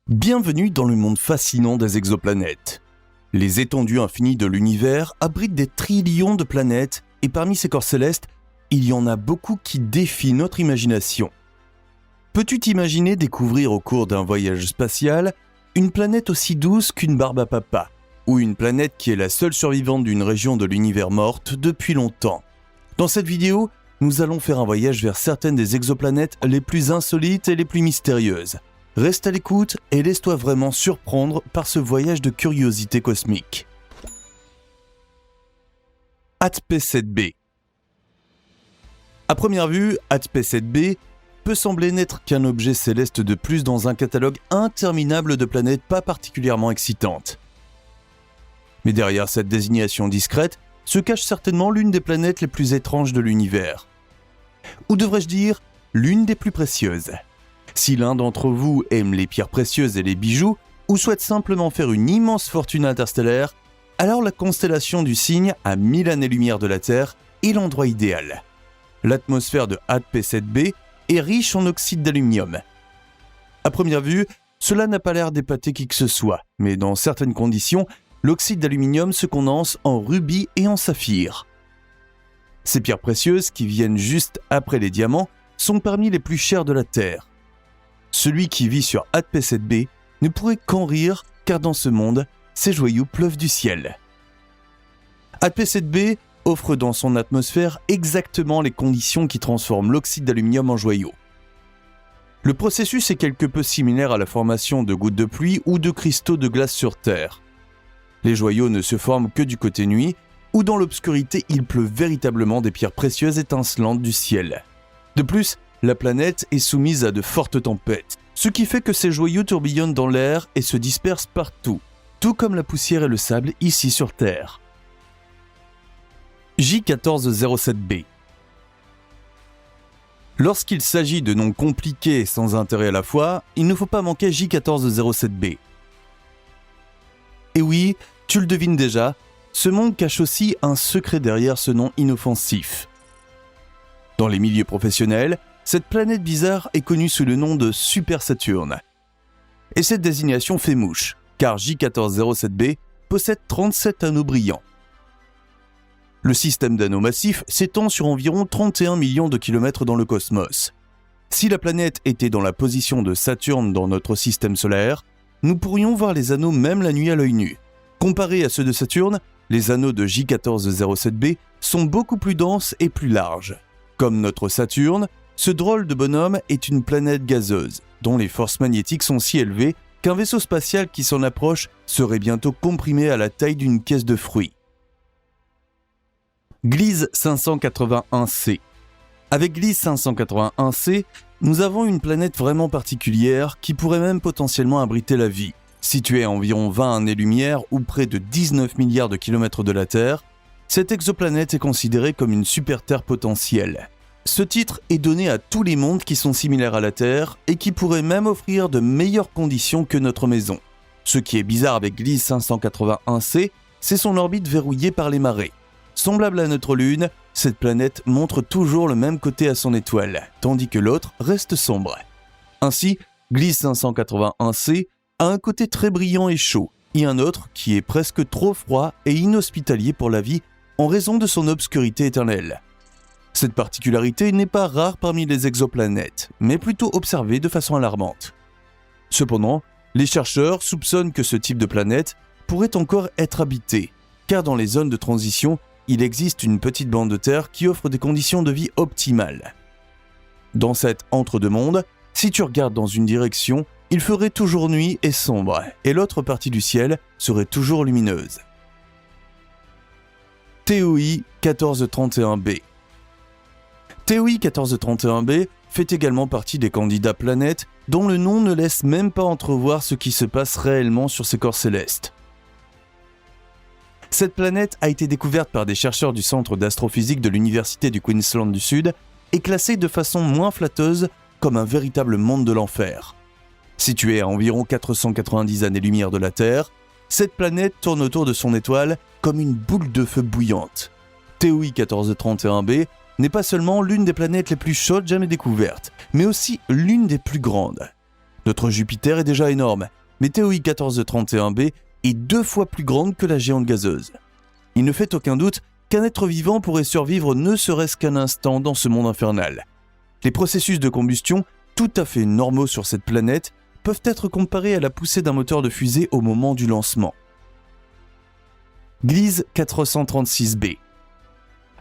Bienvenue dans le monde fascinant des exoplanètes. Les étendues infinies de l'univers abritent des trillions de planètes et parmi ces corps célestes, il y en a beaucoup qui défient notre imagination. Peux-tu t'imaginer découvrir au cours d'un voyage spatial une planète aussi douce qu'une barbe à papa, ou une planète qui est la seule survivante d'une région de l'univers morte depuis longtemps? Dans cette vidéo, nous allons faire un voyage vers certaines des exoplanètes les plus insolites et les plus mystérieuses. Reste à l'écoute et laisse-toi vraiment surprendre par ce voyage de curiosité cosmique. ATP-7b. À première vue, ATP-7b peut sembler n'être qu'un objet céleste de plus dans un catalogue interminable de planètes pas particulièrement excitantes. Mais derrière cette désignation discrète se cache certainement l'une des planètes les plus étranges de l'univers. Ou devrais-je dire, l'une des plus précieuses. Si l'un d'entre vous aime les pierres précieuses et les bijoux, ou souhaite simplement faire une immense fortune interstellaire, alors la constellation du Cygne, à 1000 années-lumière de la Terre, est l'endroit idéal. L'atmosphère de ATP-7b est riche en oxyde d'aluminium. À première vue, cela n'a pas l'air d'épater qui que ce soit, mais dans certaines conditions, l'oxyde d'aluminium se condense en rubis et en saphir. Ces pierres précieuses, qui viennent juste après les diamants, sont parmi les plus chères de la Terre. Celui qui vit sur ATP-7b ne pourrait qu'en rire, car dans ce monde, ces joyaux pleuvent du ciel. ATP-7b offre dans son atmosphère exactement les conditions qui transforment l'oxyde d'aluminium en joyaux. Le processus est quelque peu similaire à la formation de gouttes de pluie ou de cristaux de glace sur Terre. Les joyaux ne se forment que du côté nuit, où dans l'obscurité il pleut véritablement des pierres précieuses étincelantes du ciel. De plus, la planète est soumise à de fortes tempêtes, ce qui fait que ces joyaux tourbillonnent dans l'air et se dispersent partout, tout comme la poussière et le sable ici sur Terre. J1407b. Lorsqu'il s'agit de noms compliqués et sans intérêt à la fois, il ne faut pas manquer J1407b. Et oui, tu le devines déjà, ce monde cache aussi un secret derrière ce nom inoffensif. Dans les milieux professionnels, cette planète bizarre est connue sous le nom de Super Saturne. Et cette désignation fait mouche, car J1407b possède 37 anneaux brillants. Le système d'anneaux massifs s'étend sur environ 31 millions de kilomètres dans le cosmos. Si la planète était dans la position de Saturne dans notre système solaire, nous pourrions voir les anneaux même la nuit à l'œil nu. Comparés à ceux de Saturne, les anneaux de J1407b sont beaucoup plus denses et plus larges. Comme notre Saturne, ce drôle de bonhomme est une planète gazeuse, dont les forces magnétiques sont si élevées qu'un vaisseau spatial qui s'en approche serait bientôt comprimé à la taille d'une caisse de fruits. Gliese 581c. Avec Gliese 581c, nous avons une planète vraiment particulière qui pourrait même potentiellement abriter la vie. Située à environ 20 années-lumière ou près de 19 milliards de kilomètres de la Terre, cette exoplanète est considérée comme une super-Terre potentielle. Ce titre est donné à tous les mondes qui sont similaires à la Terre et qui pourraient même offrir de meilleures conditions que notre maison. Ce qui est bizarre avec Gliese 581c, c'est son orbite verrouillée par les marées. Semblable à notre Lune, cette planète montre toujours le même côté à son étoile, tandis que l'autre reste sombre. Ainsi, Gliese 581c a un côté très brillant et chaud, et un autre qui est presque trop froid et inhospitalier pour la vie en raison de son obscurité éternelle. Cette particularité n'est pas rare parmi les exoplanètes, mais plutôt observée de façon alarmante. Cependant, les chercheurs soupçonnent que ce type de planète pourrait encore être habité, car dans les zones de transition, il existe une petite bande de terre qui offre des conditions de vie optimales. Dans cet entre-deux-mondes, si tu regardes dans une direction, il ferait toujours nuit et sombre, et l'autre partie du ciel serait toujours lumineuse. TOI 1431b. TOI 1431b fait également partie des candidats planètes dont le nom ne laisse même pas entrevoir ce qui se passe réellement sur ces corps célestes. Cette planète a été découverte par des chercheurs du Centre d'astrophysique de l'Université du Queensland du Sud et classée de façon moins flatteuse comme un véritable monde de l'enfer. Située à environ 490 années-lumière de la Terre, cette planète tourne autour de son étoile comme une boule de feu bouillante. TOI 1431b n'est pas seulement l'une des planètes les plus chaudes jamais découvertes, mais aussi l'une des plus grandes. Notre Jupiter est déjà énorme, mais TOI 1431b est 2 fois plus grande que la géante gazeuse. Il ne fait aucun doute qu'un être vivant pourrait survivre ne serait-ce qu'un instant dans ce monde infernal. Les processus de combustion, tout à fait normaux sur cette planète, peuvent être comparés à la poussée d'un moteur de fusée au moment du lancement. Gliese 436b.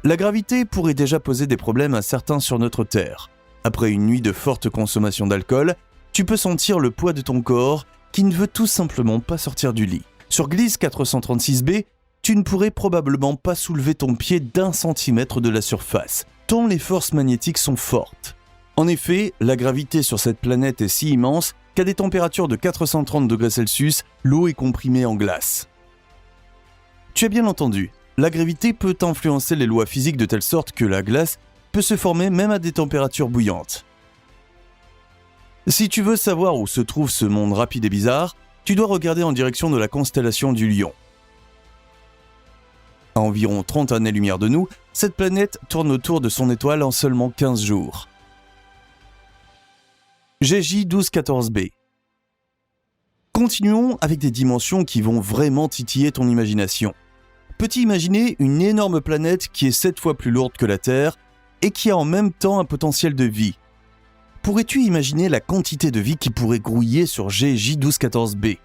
La gravité pourrait déjà poser des problèmes à certains sur notre Terre. Après une nuit de forte consommation d'alcool, tu peux sentir le poids de ton corps qui ne veut tout simplement pas sortir du lit. Sur Gliese 436b, tu ne pourrais probablement pas soulever ton pied d'1 centimètre de la surface, tant les forces magnétiques sont fortes. En effet, la gravité sur cette planète est si immense qu'à des températures de 430 degrés Celsius, l'eau est comprimée en glace. Tu as bien entendu, la gravité peut influencer les lois physiques de telle sorte que la glace peut se former même à des températures bouillantes. Si tu veux savoir où se trouve ce monde rapide et bizarre, tu dois regarder en direction de la constellation du Lion. À environ 30 années-lumière de nous, cette planète tourne autour de son étoile en seulement 15 jours. GJ 1214b. Continuons avec des dimensions qui vont vraiment titiller ton imagination. Peux-tu imaginer une énorme planète qui est 7 fois plus lourde que la Terre et qui a en même temps un potentiel de vie? Pourrais-tu imaginer la quantité de vie qui pourrait grouiller sur GJ 1214b?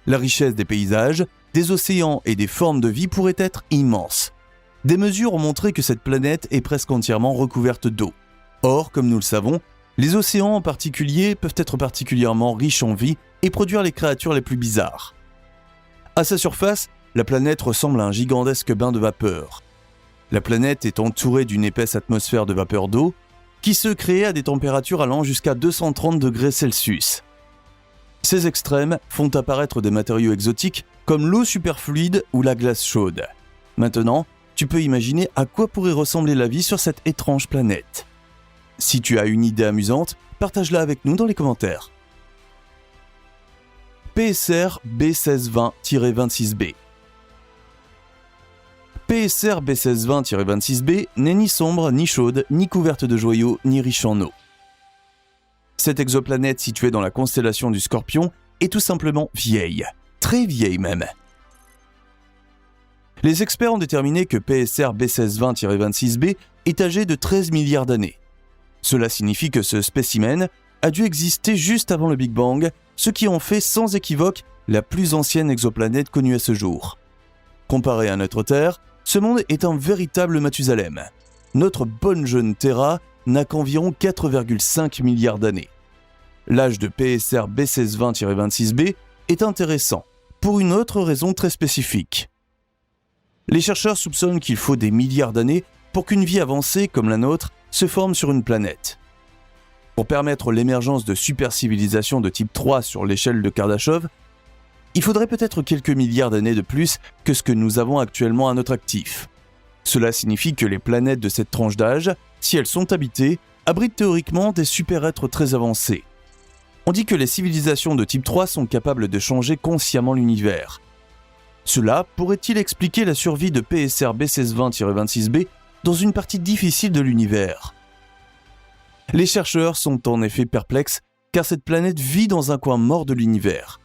La richesse des paysages, des océans et des formes de vie pourrait être immense. Des mesures ont montré que cette planète est presque entièrement recouverte d'eau. Or, comme nous le savons, les océans en particulier peuvent être particulièrement riches en vie et produire les créatures les plus bizarres. À sa surface, la planète ressemble à un gigantesque bain de vapeur. La planète est entourée d'une épaisse atmosphère de vapeur d'eau qui se crée à des températures allant jusqu'à 230 degrés Celsius. Ces extrêmes font apparaître des matériaux exotiques comme l'eau superfluide ou la glace chaude. Maintenant, tu peux imaginer à quoi pourrait ressembler la vie sur cette étrange planète. Si tu as une idée amusante, partage-la avec nous dans les commentaires. PSR B1620-26b. PSR B1620-26b n'est ni sombre, ni chaude, ni couverte de joyaux, ni riche en eau. Cette exoplanète située dans la constellation du Scorpion est tout simplement vieille, très vieille même. Les experts ont déterminé que PSR B1620-26b est âgé de 13 milliards d'années. Cela signifie que ce spécimen a dû exister juste avant le Big Bang, ce qui en fait sans équivoque la plus ancienne exoplanète connue à ce jour. Comparé à notre Terre, ce monde est un véritable Mathusalem. Notre bonne jeune Terra n'a qu'environ 4,5 milliards d'années. L'âge de PSR B1620-26b est intéressant, pour une autre raison très spécifique. Les chercheurs soupçonnent qu'il faut des milliards d'années pour qu'une vie avancée comme la nôtre se forme sur une planète. Pour permettre l'émergence de supercivilisations de type 3 sur l'échelle de Kardashev, il faudrait peut-être quelques milliards d'années de plus que ce que nous avons actuellement à notre actif. Cela signifie que les planètes de cette tranche d'âge, si elles sont habitées, abritent théoriquement des super-êtres très avancés. On dit que les civilisations de type 3 sont capables de changer consciemment l'univers. Cela pourrait-il expliquer la survie de PSR B1620-26b dans une partie difficile de l'univers? Les chercheurs sont en effet perplexes car cette planète vit dans un coin mort de l'univers.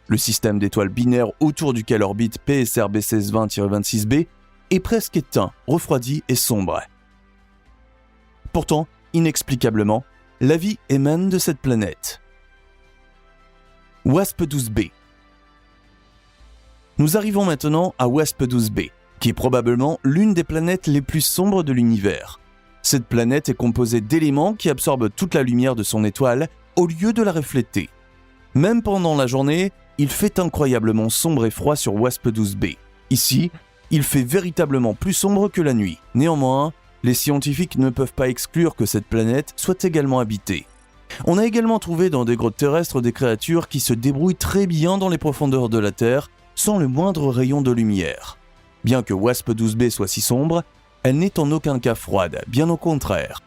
Le système d'étoiles binaires autour duquel orbite PSR B1620-26b est presque éteint, refroidi et sombre. Pourtant, inexplicablement, la vie émane de cette planète. WASP-12b. Nous arrivons maintenant à WASP-12b, qui est probablement l'une des planètes les plus sombres de l'univers. Cette planète est composée d'éléments qui absorbent toute la lumière de son étoile au lieu de la refléter. Même pendant la journée, il fait incroyablement sombre et froid sur WASP-12b. Ici, il fait véritablement plus sombre que la nuit. Néanmoins, les scientifiques ne peuvent pas exclure que cette planète soit également habitée. On a également trouvé dans des grottes terrestres des créatures qui se débrouillent très bien dans les profondeurs de la Terre sans le moindre rayon de lumière. Bien que WASP-12b soit si sombre, elle n'est en aucun cas froide, bien au contraire.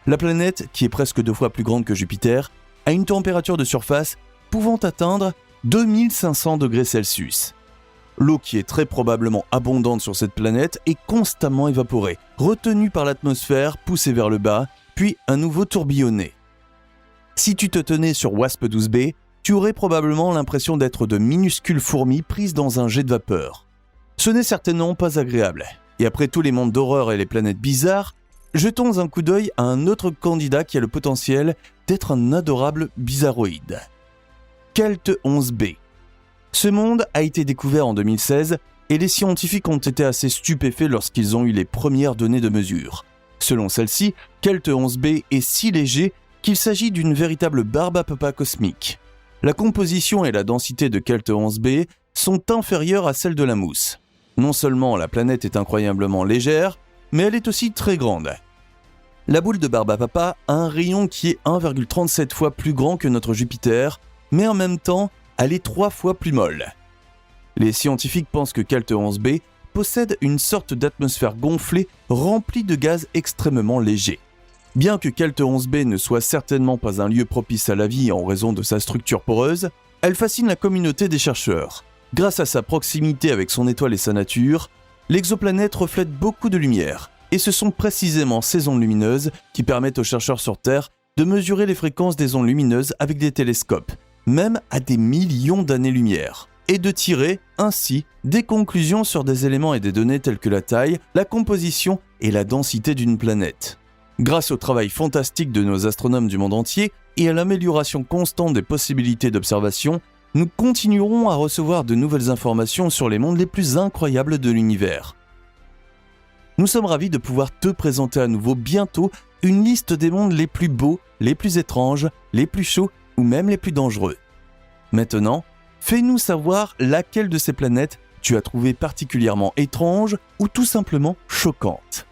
La planète, qui est presque 2 fois plus grande que Jupiter, a une température de surface pouvant atteindre 2500 degrés Celsius. L'eau qui est très probablement abondante sur cette planète est constamment évaporée, retenue par l'atmosphère, poussée vers le bas, puis à nouveau tourbillonnée. Si tu te tenais sur WASP-12b, tu aurais probablement l'impression d'être de minuscules fourmis prises dans un jet de vapeur. Ce n'est certainement pas agréable. Et après tous les mondes d'horreur et les planètes bizarres, jetons un coup d'œil à un autre candidat qui a le potentiel d'être un adorable bizarroïde. Kelt 11b. Ce monde a été découvert en 2016 et les scientifiques ont été assez stupéfaits lorsqu'ils ont eu les premières données de mesure. Selon celle-ci, Kelt 11b est si léger qu'il s'agit d'une véritable barbe à papa cosmique. La composition et la densité de Kelt 11b sont inférieures à celles de la mousse. Non seulement la planète est incroyablement légère, mais elle est aussi très grande. La boule de barbe à papa a un rayon qui est 1,37 fois plus grand que notre Jupiter, mais en même temps, elle est 3 fois plus molle. Les scientifiques pensent que Kelt 11b possède une sorte d'atmosphère gonflée remplie de gaz extrêmement légers. Bien que Kelt 11b ne soit certainement pas un lieu propice à la vie en raison de sa structure poreuse, elle fascine la communauté des chercheurs. Grâce à sa proximité avec son étoile et sa nature, l'exoplanète reflète beaucoup de lumière, et ce sont précisément ces ondes lumineuses qui permettent aux chercheurs sur Terre de mesurer les fréquences des ondes lumineuses avec des télescopes, même à des millions d'années-lumière, et de tirer, ainsi, des conclusions sur des éléments et des données telles que la taille, la composition et la densité d'une planète. Grâce au travail fantastique de nos astronomes du monde entier et à l'amélioration constante des possibilités d'observation, nous continuerons à recevoir de nouvelles informations sur les mondes les plus incroyables de l'univers. Nous sommes ravis de pouvoir te présenter à nouveau bientôt une liste des mondes les plus beaux, les plus étranges, les plus chauds ou même les plus dangereux. Maintenant, fais-nous savoir laquelle de ces planètes tu as trouvé particulièrement étrange ou tout simplement choquante.